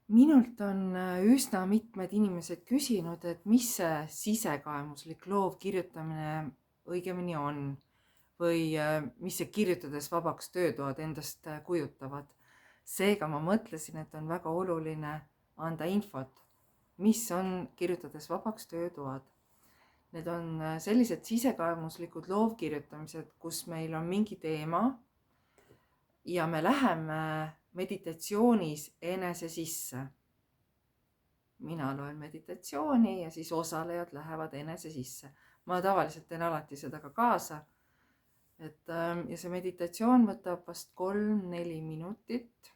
Minult on üsna mitmed inimesed küsinud, et mis see sisekaemuslik loovkirjutamine õigemini on või mis see kirjutades vabaks töötoad endast kujutavad. Seega ma mõtlesin, et on väga oluline anda infot, mis on kirjutades vabaks töötoad. Need on sellised sisekaemuslikud loovkirjutamised, kus meil on mingi teema ja me läheme meditatsioonis enese sisse. Mina loen meditatsiooni ja siis osalejad lähevad enese sisse. Ma tavaliselt teen alati seda ka kaasa. Ja see meditatsioon võtab vast 3-4 minutit.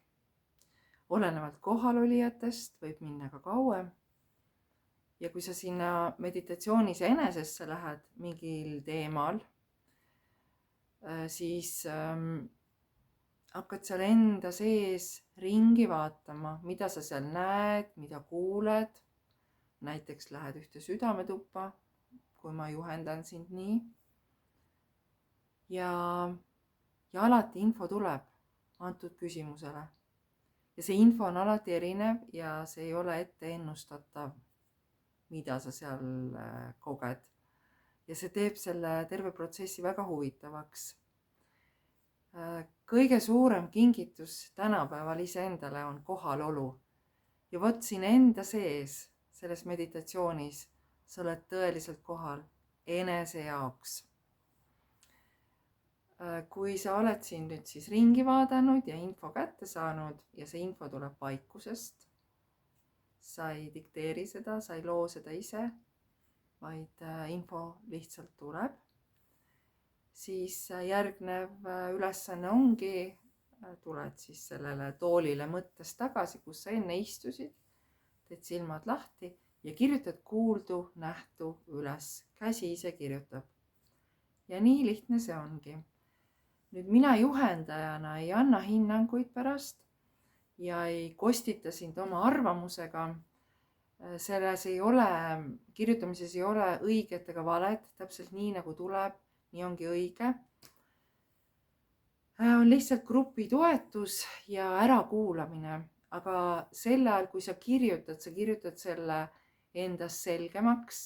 Olenevalt kohalolijatest võib minna ka kauem. Ja kui sa sinna meditatsioonis enesesse lähed mingil teemal, siis hakkad seal enda sees ringi vaatama, mida sa seal näed, mida kuuled. Näiteks lähed ühte südametuppa, kui ma juhendan sind nii. Ja alati info tuleb antud küsimusele. Ja see info on alati erinev ja see ei ole ette ennustatav, mida sa seal koged. Ja see teeb selle terve protsessi väga huvitavaks. Kõige suurem kingitus tänapäeval iseendale on kohalolu. Ja võt siin enda sees, selles meditatsioonis, sa oled tõeliselt kohal enese jaoks. Kui sa oled siin nüüd siis ringi vaadanud ja info kätte saanud ja see info tuleb vaikusest, sa ei dikteeri seda, sa ei loo seda ise, vaid info lihtsalt tuleb, siis järgnev ülesanne ongi, tuled siis sellele toolile mõttes tagasi, kus sa enne istusid, teed silmad lahti ja kirjutad kuuldu, nähtu üles. Käsi ise kirjutab. Ja nii lihtne see ongi. Nüüd mina juhendajana ei anna hinnanguid pärast ja ei kostita sind oma arvamusega. Selles ei ole, kirjutamises ei ole õiget ega valet, täpselt nii nagu tuleb. Nii ongi õige. On lihtsalt grupi toetus ja ärakuulamine, aga sel ajal, kui sa kirjutad selle endast selgemaks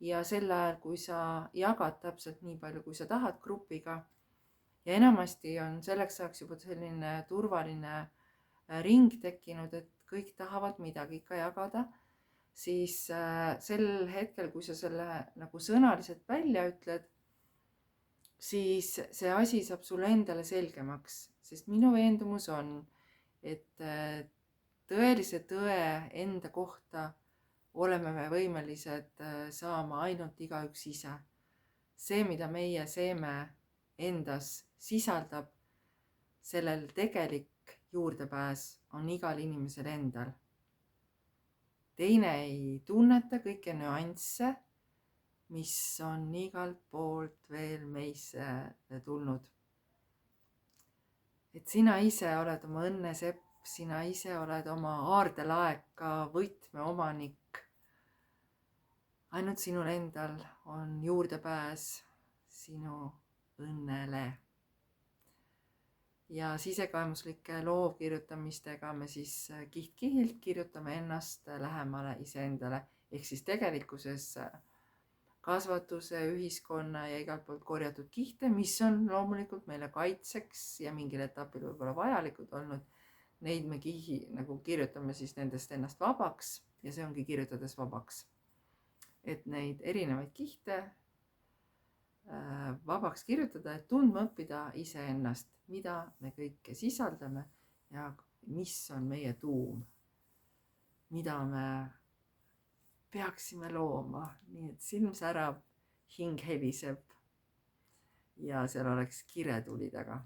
ja sel ajal, kui sa jagad täpselt nii palju, kui sa tahad grupiga. Ja enamasti on selleks ajaks juba selline turvaline ring tekkinud, et kõik tahavad midagi ikka jagada. Siis sel hetkel, kui sa selle nagu sõnaliselt välja ütled, siis see asi saab sulle endale selgemaks, sest minu veendumus on, et tõelise tõe enda kohta oleme me võimelised saama ainult igaüks ise. See, mida meie seeme endas sisaldab, sellel tegelik juurdepääs on igal inimesel endal. Teine ei tunneta kõiki nüansse, mis on igalt poolt veel meisse tulnud. Et sina ise oled oma õnnesepp, sina ise oled oma aardelaeka võtmeomanik. Ainult sinul endal on juurdepääs sinu õnnele. Ja sisekaemuslike loovkirjutamistega me siis kiht-kihilt kirjutame ennast lähemale iseendale. Ehk siis tegelikkuses kasvatuse, ühiskonna ja igalt poolt korjatud kihte, mis on loomulikult meile kaitseks ja mingil etapil võib-olla vajalikud olnud. Neid me nagu kirjutame siis nendest ennast vabaks ja see ongi kirjutades vabaks. Et neid erinevaid kihte vabaks kirjutada, et tundma õppida iseennast, mida me kõike sisaldame ja mis on meie tuum, mida me peaksime looma, nii et silm särab, hing heliseb ja seal oleks kiretuli taga.